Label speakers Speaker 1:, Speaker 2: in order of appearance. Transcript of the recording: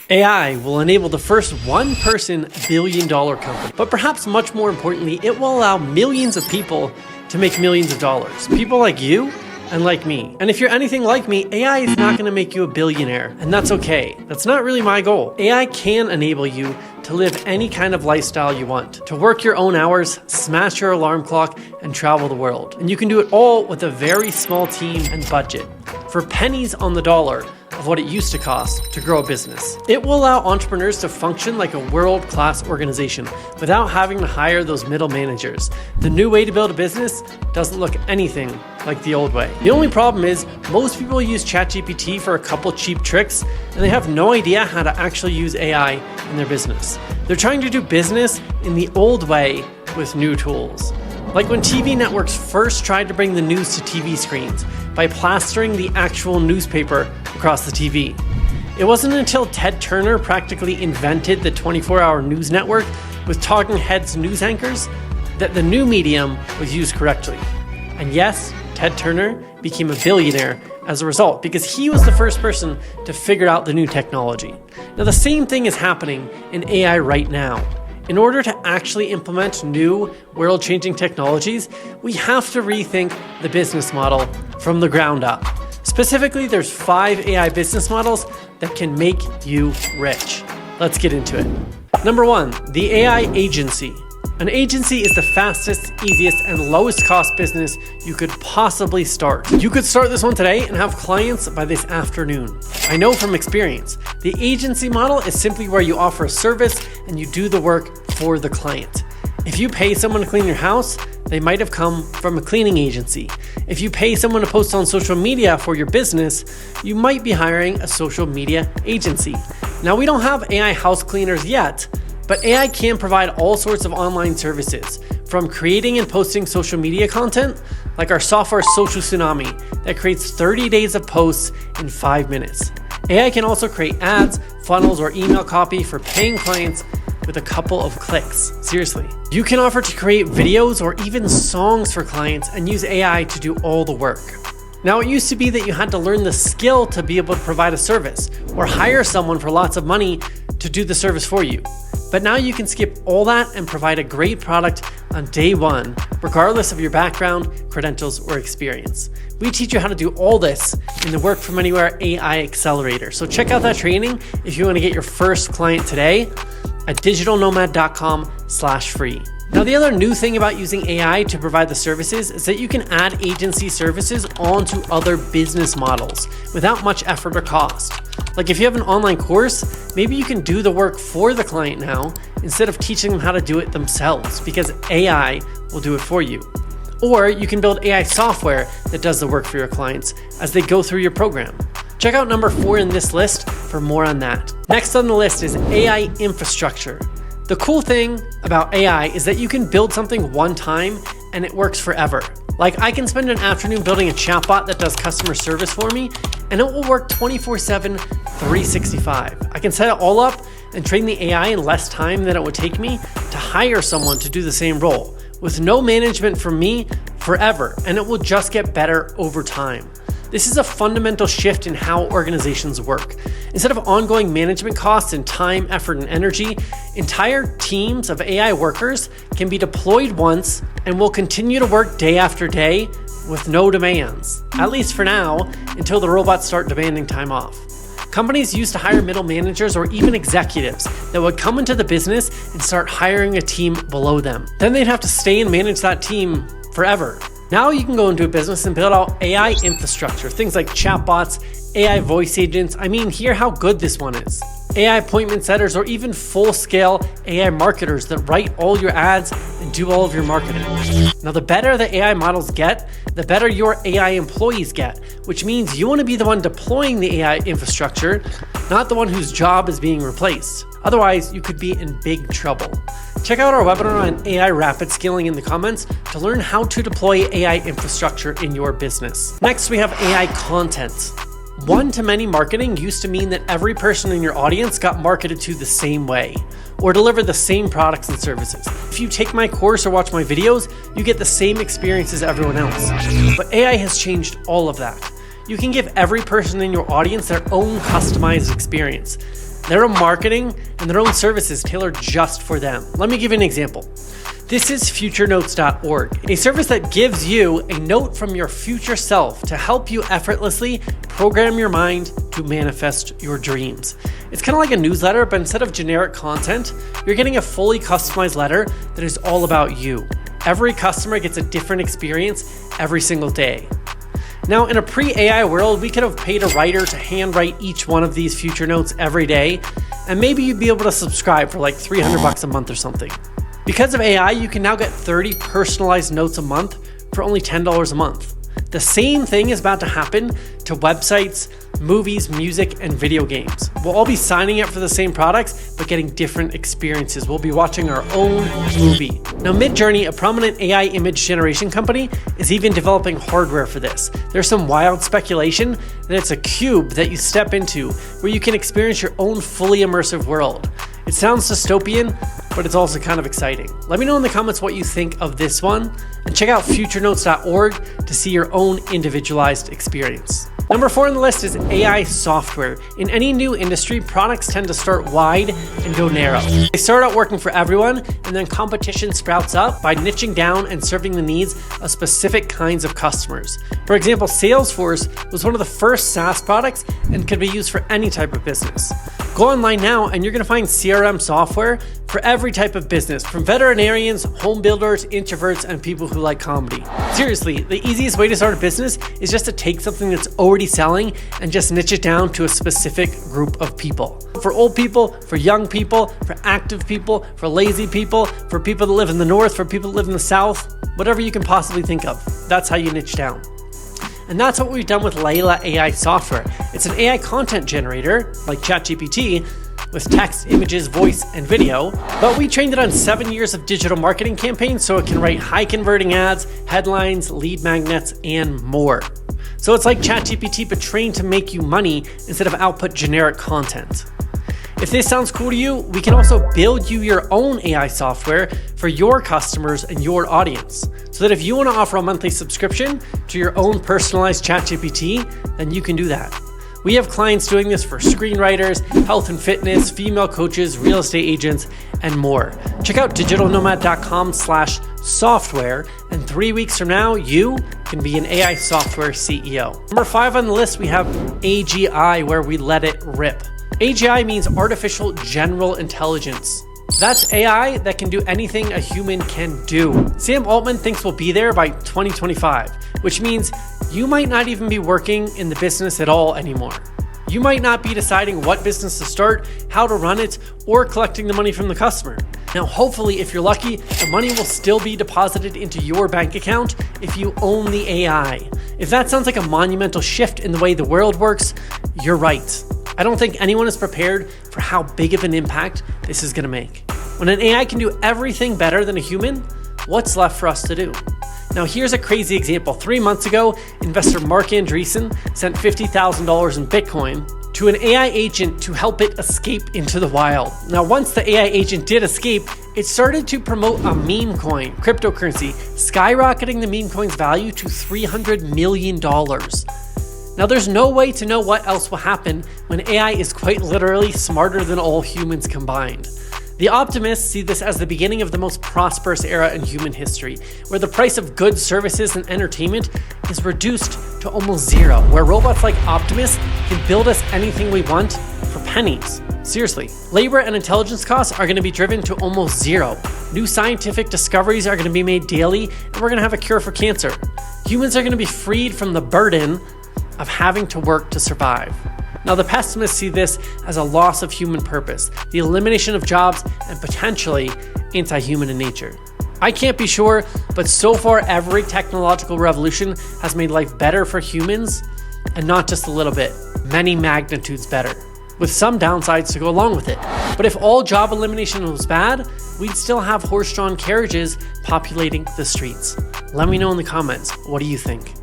Speaker 1: AI will enable the first one-person billion-dollar company, but perhaps much more importantly, it will allow millions of people to make millions of dollars. People like you and like me. And if you're anything like me, AI is not going to make you a billionaire, and that's okay. That's not really my goal. AI can enable you to live any kind of lifestyle you want, to work your own hours, smash your alarm clock, and travel the world. And you can do it all with a very small team and budget, for pennies on the dollar of what it used to cost to grow a business. It will allow entrepreneurs to function like a world-class organization without having to hire those middle managers. The new way to build a business doesn't look anything like the old way. The only problem is most people use ChatGPT for a couple cheap tricks and they have no idea how to actually use AI in their business. They're trying to do business in the old way with new tools. Like when TV networks first tried to bring the news to TV screens by plastering the actual newspaper across the TV. It wasn't until Ted Turner practically invented the 24-hour news network with talking heads news anchors that the new medium was used correctly. And yes, Ted Turner became a billionaire as a result because he was the first person to figure out the new technology. Now the same thing is happening in AI right now. In order to actually implement new world-changing technologies, we have to rethink the business model from the ground up. Specifically, there's 5 AI business models that can make you rich. Let's get into it. Number 1, the AI agency. An agency is the fastest, easiest, and lowest cost business you could possibly start. You could start this one today and have clients by this afternoon. I know from experience, the agency model is simply where you offer a service and you do the work for the client. If you pay someone to clean your house, they might have come from a cleaning agency. If you pay someone to post on social media for your business, you might be hiring a social media agency. Now, we don't have AI house cleaners yet, but AI can provide all sorts of online services, from creating and posting social media content, like our software Social Tsunami, that creates 30 days of posts in 5 minutes. AI can also create ads, funnels, or email copy for paying clients with a couple of clicks. Seriously. You can offer to create videos or even songs for clients and use AI to do all the work. Now, it used to be that you had to learn the skill to be able to provide a service or hire someone for lots of money to do the service for you. But now you can skip all that and provide a great product on day one, regardless of your background, credentials, or experience. We teach you how to do all this in the Work From Anywhere AI Accelerator. So check out that training if you want to get your first client today at digitalnomad.com/free. Now, the other new thing about using AI to provide the services is that you can add agency services onto other business models without much effort or cost. Like if you have an online course, maybe you can do the work for the client now instead of teaching them how to do it themselves because AI will do it for you. Or you can build AI software that does the work for your clients as they go through your program. Check out number 4 in this list for more on that. Next on the list is AI infrastructure. The cool thing about AI is that you can build something one time and it works forever. Like I can spend an afternoon building a chatbot that does customer service for me and it will work 24/7, 365. I can set it all up and train the AI in less time than it would take me to hire someone to do the same role with no management from me forever, and it will just get better over time. This is a fundamental shift in how organizations work. Instead of ongoing management costs and time, effort, and energy, entire teams of AI workers can be deployed once and will continue to work day after day with no demands, at least for now, until the robots start demanding time off. Companies used to hire middle managers or even executives that would come into the business and start hiring a team below them. Then they'd have to stay and manage that team forever. Now you can go into a business and build out AI infrastructure, things like chatbots, AI voice agents. I mean, hear how good this one is. AI appointment setters or even full-scale AI marketers that write all your ads and do all of your marketing. Now, the better the AI models get, the better your AI employees get, which means you want to be the one deploying the AI infrastructure, not the one whose job is being replaced. Otherwise, you could be in big trouble. Check out our webinar on AI rapid scaling in the comments to learn how to deploy AI infrastructure in your business. Next, we have AI content. One-to-many marketing used to mean that every person in your audience got marketed to the same way or deliver the same products and services. If you take my course or watch my videos, you get the same experience as everyone else. But AI has changed all of that. You can give every person in your audience their own customized experience. their own marketing, and their own services tailored just for them. Let me give you an example. This is futurenotes.org, a service that gives you a note from your future self to help you effortlessly program your mind to manifest your dreams. It's kind of like a newsletter, but instead of generic content, you're getting a fully customized letter that is all about you. Every customer gets a different experience every single day. Now, in a pre-AI world, we could have paid a writer to handwrite each one of these future notes every day, and maybe you'd be able to subscribe for like $300 a month or something. Because of AI, you can now get 30 personalized notes a month for only $10 a month. The same thing is about to happen to websites, movies, music, and video games. We'll all be signing up for the same products, but getting different experiences. We'll be watching our own movie. Now, Midjourney, a prominent AI image generation company, is even developing hardware for this. There's some wild speculation that it's a cube that you step into where you can experience your own fully immersive world. It sounds dystopian, but it's also kind of exciting. Let me know in the comments what you think of this one, and check out futurenotes.org to see your own individualized experience. Number 4 on the list is AI software. In any new industry, products tend to start wide and go narrow. They start out working for everyone, and then competition sprouts up by niching down and serving the needs of specific kinds of customers. For example, Salesforce was one of the first SaaS products and could be used for any type of business. Go online now and you're going to find CRM software for every type of business, from veterinarians, home builders, introverts, and people who like comedy. Seriously, the easiest way to start a business is just to take something that's already selling and just niche it down to a specific group of people. For old people, for young people, for active people, for lazy people, for people that live in the north, for people that live in the south, whatever you can possibly think of. That's how you niche down. And that's what we've done with Layla AI software. It's an AI content generator, like ChatGPT, with text, images, voice, and video, but we trained it on 7 years of digital marketing campaigns so it can write high-converting ads, headlines, lead magnets, and more. So it's like ChatGPT, but trained to make you money instead of output generic content. If this sounds cool to you, we can also build you your own AI software for your customers and your audience, so that if you want to offer a monthly subscription to your own personalized ChatGPT, then you can do that. We have clients doing this for screenwriters, health and fitness, female coaches, real estate agents, and more. Check out digitalnomad.com/software, and 3 weeks from now, you can be an AI software CEO. Number 5 on the list, we have AGI, where we let it rip. AGI means artificial general intelligence. That's AI that can do anything a human can do. Sam Altman thinks we'll be there by 2025, which means you might not even be working in the business at all anymore. You might not be deciding what business to start, how to run it, or collecting the money from the customer. Now, hopefully, if you're lucky, the money will still be deposited into your bank account if you own the AI. If that sounds like a monumental shift in the way the world works, you're right. I don't think anyone is prepared for how big of an impact this is going to make. When an AI can do everything better than a human, what's left for us to do? Now, here's a crazy example. 3 months ago, investor Mark Andreessen sent $50,000 in Bitcoin to an AI agent to help it escape into the wild. Now, once the AI agent did escape, it started to promote a meme coin, cryptocurrency, skyrocketing the meme coin's value to $300 million. Now, there's no way to know what else will happen when AI is quite literally smarter than all humans combined. The optimists see this as the beginning of the most prosperous era in human history, where the price of goods, services, and entertainment is reduced to almost zero, where robots like Optimus can build us anything we want for pennies. Seriously, labor and intelligence costs are going to be driven to almost zero. New scientific discoveries are going to be made daily, and we're going to have a cure for cancer. Humans are going to be freed from the burden of having to work to survive. Now, the pessimists see this as a loss of human purpose, the elimination of jobs, and potentially anti-human in nature. I can't be sure, but so far every technological revolution has made life better for humans, and not just a little bit, many magnitudes better, with some downsides to go along with it. But if all job elimination was bad, we'd still have horse-drawn carriages populating the streets. Let me know in the comments, what do you think?